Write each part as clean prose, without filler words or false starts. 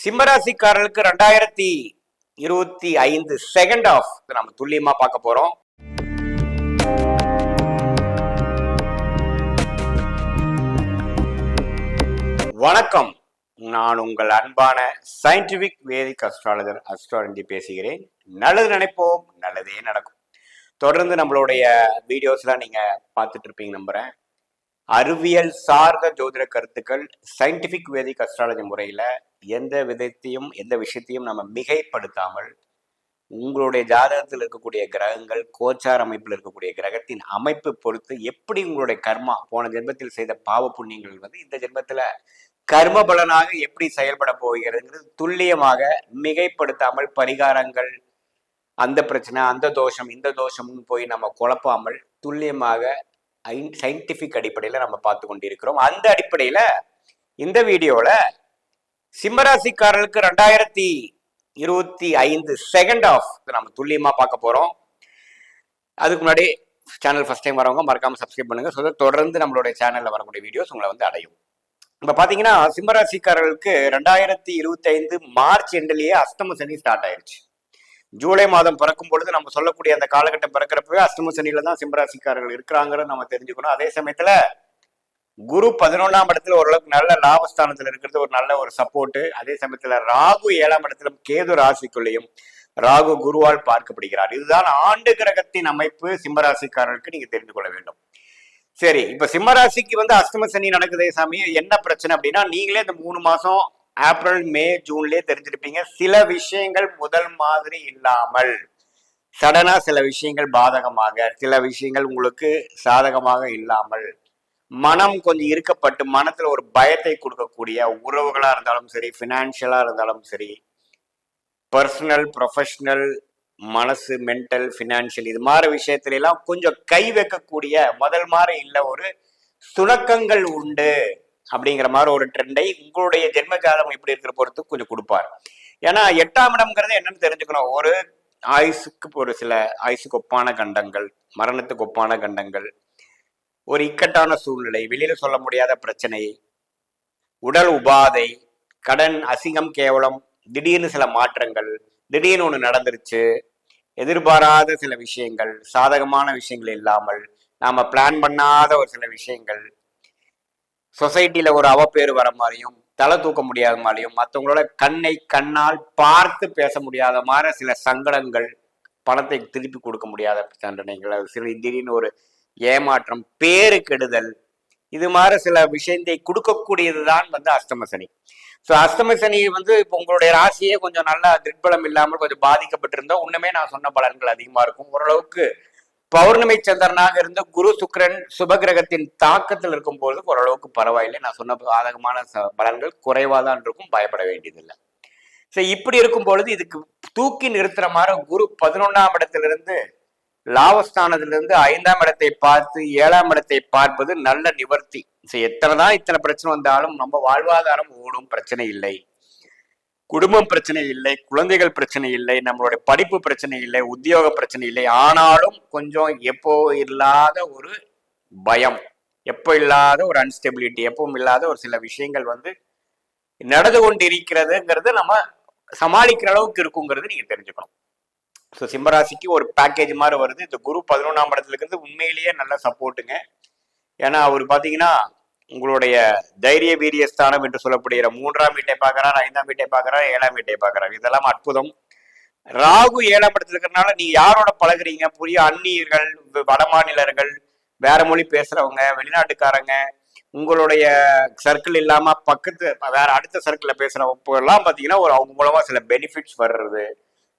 சிம்மராசிக்காரர்களுக்கு 2025 second half நம்ம துல்லியமா பார்க்க போறோம். வணக்கம், நான் உங்கள் அன்பான சயின்டிபிக் வேதிக் அஸ்ட்ராலஜர் அஸ்ட்ராலஜி பேசுகிறேன். நல்லது நினைப்போம், நல்லதே நடக்கும். தொடர்ந்து நம்மளுடைய வீடியோஸ்லாம் நீங்க பார்த்துட்டு இருப்பீங்க நம்புறேன். அறிவியல் சார்ந்த ஜோதிட கருத்துக்கள் சயின்டிபிக் வேதிக் அஸ்ட்ராலஜி முறையில எந்த விஷயத்தையும் நம்ம மிகைப்படுத்தாமல் உங்களுடைய ஜாதகத்தில் இருக்கக்கூடிய கிரகங்கள், கோச்சார அமைப்பில் இருக்கக்கூடிய கிரகத்தின் அமைப்பு பொறுத்து எப்படி உங்களுடைய கர்மா, போன ஜென்மத்தில் செய்த பாவ புண்ணியங்கள் இந்த ஜென்மத்துல கர்ம பலனாக எப்படி செயல்பட போகிறதுங்கிறது துல்லியமாக மிகைப்படுத்தாமல், பரிகாரங்கள், அந்த பிரச்சனை, அந்த தோஷம், இந்த தோஷம்னு போய் நம்ம குழப்பாமல் துல்லியமாக சயின்டிபிக் அடிப்படையில நம்ம பார்த்து கொண்டிருக்கிறோம். அந்த அடிப்படையில இந்த வீடியோல சிம்மராசிக்காரர்களுக்கு 2025 செகண்ட் ஆஃப் நம்ம துல்லியமா பார்க்க போறோம். அதுக்கு முன்னாடி சேனல் ஃபர்ஸ்ட் டைம் வரவங்க மறக்காம சப்ஸ்கிரைப் பண்ணுங்க. தொடர்ந்து நம்மளுடைய சேனல்ல வரக்கூடிய வீடியோஸ் உங்களை அடையும். இப்ப பாத்தீங்கன்னா சிம்மராசிக்காரர்களுக்கு 2025 மார்ச் எண்ட்லயே அஷ்டம சனி ஸ்டார்ட் ஆயிருச்சு. ஜூலை மாதம் பிறக்கும் பொழுது நம்ம சொல்லக்கூடிய அந்த காலகட்டம் பிறக்கிறப்பவே அஷ்டம சனியில தான் சிம்மராசிக்காரர்கள் இருக்கிறாங்கிறத நம்ம தெரிஞ்சுக்கணும். அதே சமயத்துல குரு 11ஆம் இடத்துல ஓரளவுக்கு நல்ல லாபஸ்தானத்துல இருக்கிறது ஒரு நல்ல ஒரு சப்போர்ட். அதே சமயத்துல ராகு 7ஆம் இடத்துல, கேது ராசிக்குள்ளேயும் ராகு குருவால் பார்க்கப்படுகிறார். இதுதான் ஆண்டு கிரகத்தின் அமைப்பு. சிம்மராசிக்காரர்களுக்கு நீங்க தெரிந்து கொள்ள வேண்டும். சரி, இப்ப சிம்மராசிக்கு அஷ்டம சனி நடக்குதே சாமி, என்ன பிரச்சனை அப்படின்னா, நீங்களே இந்த 3 மாசம் ஏப்ரல், மே, ஜூன்லயே தெரிஞ்சிருப்பீங்க. சில விஷயங்கள் முதல் மாதிரி இல்லாமல் சடனா சில விஷயங்கள் பாதகமாக, சில விஷயங்கள் உங்களுக்கு சாதகமாக இல்லாமல், மனம் கொஞ்சம் இருக்கப்பட்டு மனத்துல ஒரு பயத்தை கொடுக்கக்கூடிய உறவுகளா இருந்தாலும் சரி, பினான்சியலா இருந்தாலும் சரி, பர்சனல், ப்ரொஃபஷனல், மனசு, மென்டல், பினான்சியல், இது மாதிரி விஷயத்துல எல்லாம் கொஞ்சம் கை வைக்கக்கூடிய முதல் மாதிரி இல்ல ஒரு சுணக்கங்கள் உண்டு அப்படிங்கிற மாதிரி ஒரு ட்ரெண்டை உங்களுடைய ஜென்ம ஜாதகம் எப்படி இருக்கிற பொறுத்து கொஞ்சம் கொடுப்பார். ஏன்னா 8ஆம் இடம்ங்கிறது என்னன்னு தெரிஞ்சுக்கணும். ஒரு ஆயுசுக்கு ஒரு சில ஆயுசுக்கு ஒப்பான கண்டங்கள், மரணத்துக்கு ஒப்பான கண்டங்கள், ஒரு இக்கட்டான சூழ்நிலை, வெளியில சொல்ல முடியாத பிரச்சனை, உடல் உபாதை, கடன், அசிங்கம், கேவலம், திடீர்னு சில மாற்றங்கள், திடீர்னு ஒண்ணு நடந்துருச்சு, எதிர்பாராத சில விஷயங்கள், சாதகமான விஷயங்கள் இல்லாமல் நாம பிளான் பண்ணாத ஒரு சில விஷயங்கள், சொசைட்டில ஒரு அவப்பேறு வர மாதிரியும், தலை தூக்க முடியாத மாதிரியும், மற்றவங்களோட கண்ணால் பார்த்து பேச முடியாத மாதிரி சில சங்கடங்கள், பணத்தை திருப்பி கொடுக்க முடியாத தண்டனைகள், சில திடீர்னு ஒரு ஏமாற்றம், பேரு கெடுதல், இது மாதிரி சில விஷயத்தை கொடுக்கக்கூடியதுதான் அஷ்டம சனி. ஸோ அஷ்டம சனி இப்போ உங்களுடைய ராசியே கொஞ்சம் நல்லா திட்பலம் இல்லாமல் கொஞ்சம் பாதிக்கப்பட்டிருந்தா இன்னுமே நான் சொன்ன பலன்கள் அதிகமா இருக்கும். ஓரளவுக்கு பௌர்ணமி சந்திரனாக இருந்த குரு சுக்கிரன் சுபகிரகத்தின் தாக்கத்தில் இருக்கும் பொழுது ஓரளவுக்கு பரவாயில்லை. நான் சொன்ன பாதகமான பலன்கள் குறைவாதான் இருக்கும், பயப்பட வேண்டியதில்லை. ஸோ இப்படி இருக்கும் பொழுது இதுக்கு தூக்கி நிறுத்துற மாதிரி குரு 11ஆம் இடத்திலிருந்து லாபஸ்தானத்திலிருந்து 5ஆம் இடத்தை பார்த்து 7ஆம் இடத்தை பார்ப்பது நல்ல நிவர்த்தி. எத்தனைதான் இத்தனை பிரச்சனை வந்தாலும் நம்ம வாழ்வாதாரம் ஓடும், பிரச்சனை இல்லை. குடும்பம் பிரச்சனை இல்லை, குழந்தைகள் பிரச்சனை இல்லை, நம்மளுடைய படிப்பு பிரச்சனை இல்லை, உத்தியோக பிரச்சனை இல்லை. ஆனாலும் கொஞ்சம் எப்போ இல்லாத ஒரு பயம், எப்போ இல்லாத ஒரு அன்ஸ்டெபிலிட்டி, எப்பவும் இல்லாத ஒரு சில விஷயங்கள் நடந்து கொண்டு இருக்கிறதுங்கிறது நம்ம சமாளிக்கிற அளவுக்கு இருக்குங்கிறது நீங்க தெரிஞ்சுக்கணும். ஸோ சிம்மராசிக்கு ஒரு பேக்கேஜ் மாதிரி வருது. இந்த குரு 11ஆம் இடத்துல இருக்கிறது உண்மையிலேயே நல்ல சப்போர்ட்டுங்க. ஏன்னா அவர் பார்த்தீங்கன்னா உங்களுடைய தைரிய வீரிய ஸ்தானம் என்று சொல்லப்படுகிற 3ஆம் வீட்டை பார்க்கறார், 5ஆம் வீட்டை பார்க்கறார், 7ஆம் வீட்டை பார்க்கறார். இதெல்லாம் அற்புதம். ராகு 7ஆம் இடத்துல இருக்கிறதுனால நீ யாரோட பழகுறீங்க, புதிய அந்நியர்கள், வடமாநிலர்கள், வேற மொழி பேசுறவங்க, வெளிநாட்டுக்காரங்க, உங்களுடைய சர்க்கிள் இல்லாம பக்கத்து வேற அடுத்த சர்க்கிள்ல பேசுறவங்க எல்லாம் பார்த்தீங்கன்னா அவங்க மூலமா சில பெனிஃபிட்ஸ் வர்றது,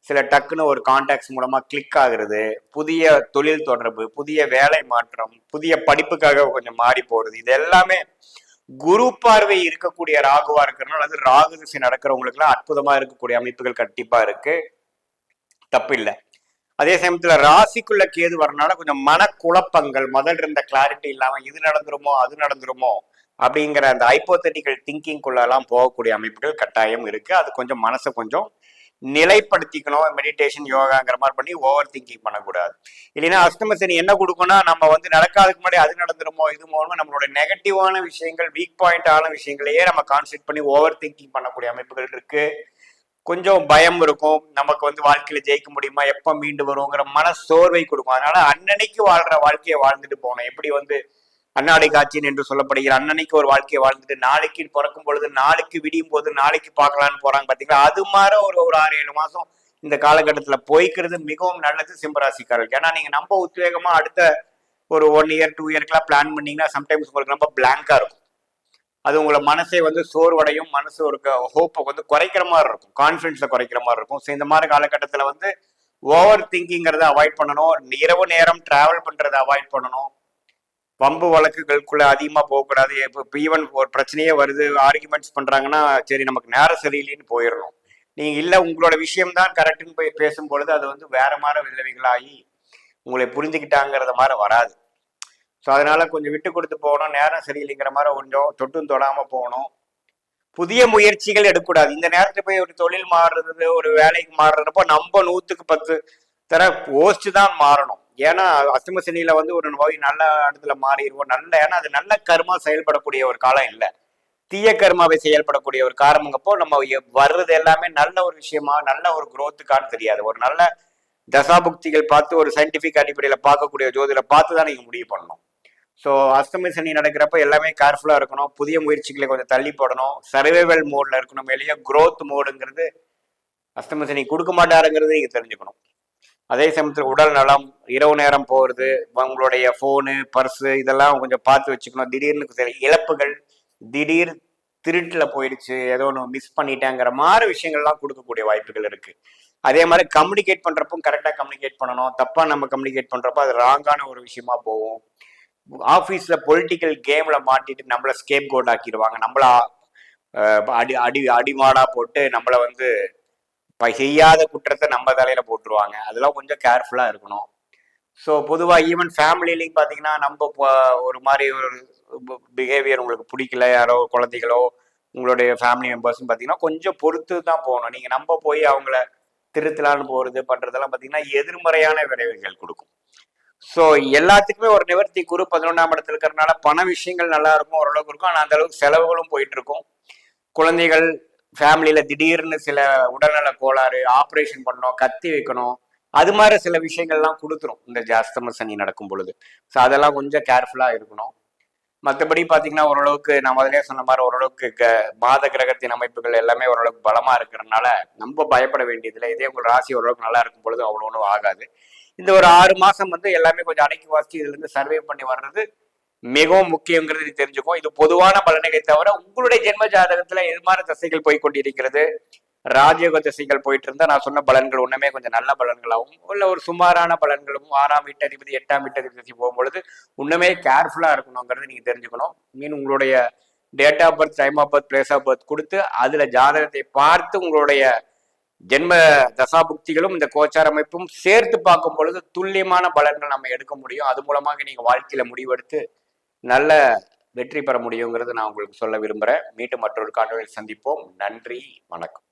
சில டக்குன்னு ஒரு கான்டாக்ட்ஸ் மூலமா கிளிக் ஆகுறது, புதிய தொழில் தொடர்பு, புதிய வேலை மாற்றம், புதிய படிப்புக்காக கொஞ்சம் மாறி போறது, இது எல்லாமே குரு பார்வை இருக்கக்கூடிய ராகுவா இருக்கிறதுனால அது ராகு திசை நடக்கிறவங்களுக்கு எல்லாம் அற்புதமா இருக்கக்கூடிய அமைப்புகள் கண்டிப்பா இருக்கு, தப்பு இல்லை. அதே சமயத்துல ராசிக்குள்ள கேது வரனால கொஞ்சம் மனக்குழப்பங்கள், முதல் இருந்த கிளாரிட்டி இல்லாம இது நடந்துருமோ அது நடந்துருமோ அப்படிங்கிற அந்த ஹைப்போதெட்டிக்கல் திங்கிங்குள்ள எல்லாம் போகக்கூடிய அமைப்புகள் கட்டாயம் இருக்கு. அது கொஞ்சம் மனசை கொஞ்சம் நிலைப்படுத்திக்கணும். மெடிடேஷன், யோகாங்கிற மாதிரி பண்ணி ஓவர் திங்கிங் பண்ணக்கூடாது. இல்லைன்னா அஷ்டம சனி என்ன கொடுக்கும்னா, நம்ம வந்து நடக்காதுக்கு முன்னாடி அது நடந்துருமோ இது மூலமா நம்மளோட நெகட்டிவான விஷயங்கள், வீக் பாயிண்ட் ஆன விஷயங்களையே நம்ம கான்சென்ட்ரேட் பண்ணி ஓவர் திங்கிங் பண்ணக்கூடிய அமைப்புகள் இருக்கு. கொஞ்சம் பயம் இருக்கும், நமக்கு வந்து வாழ்க்கையில ஜெயிக்க முடியுமா, எப்ப மீண்டு வருங்கிற மன சோர்வை கொடுக்கும். அதனால அன்னன்னைக்கு வாழ்ற வாழ்க்கையை வாழ்ந்துட்டு போகணும். எப்படி வந்து அன்னாடை காட்சியின் என்று சொல்லப்படுகிற அன்னன்னைக்கு ஒரு வாழ்க்கையை வாழ்ந்துட்டு நாளைக்கு பிறக்கும் பொழுது, நாளைக்கு விடியும் போது நாளைக்கு பார்க்கலான்னு போறாங்க பாத்தீங்களா, அது மாதிரி ஒரு 6-7 மாசம் இந்த காலகட்டத்துல போய்க்கிறது மிகவும் நல்லது சிம்மராசிக்காரர்கள். ஏன்னா நீங்க நம்ம உத்வேகமா அடுத்த ஒரு 1 இயர் 2 இயர்க்கெல்லாம் பிளான் பண்ணீங்கன்னா சம்டைம்ஸ் உங்களுக்கு ரொம்ப பிளாங்கா இருக்கும். அது உங்களை மனசை வந்து சோர்வடையும், மனசு ஒரு ஹோப்பை வந்து குறைக்கிற மாதிரி இருக்கும், கான்ஃபிடன்ஸை குறைக்கிற மாதிரி இருக்கும். ஸோ இந்த மாதிரி காலகட்டத்தில் வந்து ஓவர் திங்கிங்கிறத அவாய்ட் பண்ணணும். இரவு நேரம் டிராவல் பண்றதை அவாய்ட் பண்ணணும். வம்பு வழக்குகளுக்குள்ள அதிகமாக போகக்கூடாது. இப்போ ஈவன் ஒரு பிரச்சனையே வருது, ஆர்குமெண்ட்ஸ் பண்றாங்கன்னா சரி நமக்கு நேரம் சரியில்லைன்னு போயிடணும். நீங்க இல்லை உங்களோட விஷயம்தான் கரெக்டுன்னு போய் பேசும்பொழுது அது வந்து வேற மாதிரி விளைவுகளாகி உங்களை புரிஞ்சுக்கிட்டாங்கிறத மாதிரி வராது. ஸோ அதனால கொஞ்சம் விட்டு கொடுத்து போகணும். நேரம் சரியில்லைங்கிற மாதிரி கொஞ்சம் தொட்டும் தொடாம போகணும். புதிய முயற்சிகள் எடுக்கக்கூடாது. இந்த நேரத்துல போய் ஒரு தொழில் மாறுறது, ஒரு வேலைக்கு மாறுறப்போ நம்ம 100க்கு 10 தர யோசிச்சு தான் மாறணும். ஏன்னா அஷ்டம சனியில வந்து ஒரு நோய் நல்ல இடத்துல மாறிடுவோம். ஏன்னா அது நல்ல கர்மா செயல்படக்கூடிய ஒரு காலம் இல்லை, தீய கர்மாவை செயல்படக்கூடிய ஒரு காரணங்கப்போ நம்ம வர்றது எல்லாமே நல்ல ஒரு விஷயமா, நல்ல ஒரு குரோத்துக்கான்னு தெரியாது. ஒரு நல்ல தசாபுக்திகள் பார்த்து, ஒரு சயின்டிபிக் அடிப்படையில் பார்க்கக்கூடிய ஜோதிடரை பார்த்து தான் நீங்க முடிவு பண்ணணும். ஸோ அஷ்டமி சனி நடக்கிறப்ப எல்லாமே கேர்ஃபுல்லாக இருக்கணும். புதிய முயற்சிகளை கொஞ்சம் தள்ளி போடணும். சர்வைவல் மோடில் இருக்கணும். வெளியே குரோத் மோடுங்கிறது அஷ்டமி சனி கொடுக்க மாட்டாருங்கிறது நீங்கள் தெரிஞ்சுக்கணும். அதே சமயத்தில் உடல் நலம், இரவு நேரம் போகிறது, உங்களுடைய ஃபோனு, பர்ஸு இதெல்லாம் கொஞ்சம் பார்த்து வச்சுக்கணும். திடீர்னு இழப்புகள், திடீர் திருட்டில் போயிடுச்சு, ஏதோ ஒன்று மிஸ் பண்ணிட்டேங்கிற மாதிரி விஷயங்கள்லாம் கொடுக்கக்கூடிய வாய்ப்புகள் இருக்குது. அதே மாதிரி கம்யூனிகேட் பண்ணுறப்போ கரெக்டாக கம்யூனிகேட் பண்ணணும். தப்பாக நம்ம கம்யூனிகேட் பண்ணுறப்போ அது ராங்கான ஒரு விஷயமா போகும். ஆஃபீஸில் பொலிட்டிக்கல் கேமில் மாட்டிட்டு நம்மளை ஸ்கேப் கோட் ஆக்கிடுவாங்க. நம்மள அடிமாடா போட்டு நம்மளை வந்து செய்யாத குற்றத்தை நம்ம தலையில போட்டுருவாங்க. அதெல்லாம் கொஞ்சம் கேர்ஃபுல்லாக இருக்கணும். ஸோ பொதுவாக ஈவன் ஃபேமிலிலையும் பார்த்தீங்கன்னா நம்ம ஒரு மாதிரி ஒரு பிஹேவியர் உங்களுக்கு பிடிக்கல, யாரோ குழந்தைகளோ உங்களுடைய ஃபேமிலி மெம்பர்ஸும் பார்த்தீங்கன்னா கொஞ்சம் பொறுத்து தான் போகணும். நீங்கள் நம்ம போய் அவங்கள திருத்தலான்னு போகிறது பண்ணுறதெல்லாம் பார்த்தீங்கன்னா எதிர்மறையான விளைவுகள் கொடுக்கும். ஸோ எல்லாத்துக்குமே ஒரு நிவர்த்தி குரு 11ஆம் இடத்துல இருக்கிறதுனால பண விஷயங்கள் நல்லா இருக்கும், ஓரளவுக்கு இருக்கும். ஆனால் அந்த அளவுக்கு செலவுகளும் போயிட்டு இருக்கும். குழந்தைகள், ஃபேமிலியில திடீர்னு சில உடல்நல கோளாறு, ஆப்ரேஷன் பண்ணணும், கத்தி வைக்கணும், அது மாதிரி சில விஷயங்கள்லாம் கொடுத்துரும் இந்த அஷ்டம சனி நடக்கும் பொழுது. ஸோ அதெல்லாம் கொஞ்சம் கேர்ஃபுல்லாக இருக்கணும். மற்றபடி பார்த்தீங்கன்னா ஓரளவுக்கு நான் முதலே சொன்ன மாதிரி ஓரளவுக்கு மாத கிரகத்தின் அமைப்புகள் எல்லாமே ஓரளவுக்கு பலமாக இருக்கிறதுனால நம்ம பயப்பட வேண்டியதில்லை. இதே உங்கள் ராசி ஓரளவுக்கு நல்லா இருக்கும் பொழுது அவ்வளோ ஒன்றும் ஆகாது. இந்த ஒரு 6 மாசம் வந்து எல்லாமே கொஞ்சம் அடக்கி வாசிச்சு இதுல இருந்து சர்வே பண்ணி வர்றது மிகவும் முக்கியங்கிறது தெரிஞ்சுக்கும். இது பொதுவான பலன்களை தவிர உங்களுடைய ஜென்ம ஜாதகத்துல எது மாதிரி திசைகள் போய் கொண்டிருக்கிறது, ராஜயோக திசைகள் போயிட்டு இருந்தா நான் சொன்ன பலன்கள் ஒண்ணுமே கொஞ்சம் நல்ல பலன்களாகவும் இல்ல ஒரு சுமாரான பலன்களும் 6ஆம் வீட்டதிபதி 8ஆம் வீட்டதிபதி போகும்பொழுது இன்னுமே கேர்ஃபுல்லா இருக்கணுங்கிறது நீங்க தெரிஞ்சுக்கணும். மீன் உங்களுடைய date of birth, time of birth, place of birth கொடுத்து அதுல ஜாதகத்தை பார்த்து உங்களுடைய ஜென்ம தசாபுக்திகளும் இந்த கோச்சார அமைப்பும் சேர்த்து பார்க்கும் பொழுது துல்லியமான பலன்கள் நம்ம எடுக்க முடியும். அது மூலமாக நீங்க வாழ்க்கையில முடிவெடுத்து நல்ல வெற்றி பெற முடியுங்கிறது நான் உங்களுக்கு சொல்ல விரும்புறேன். மீண்டும் மற்றொரு காணொலியில் சந்திப்போம். நன்றி, வணக்கம்.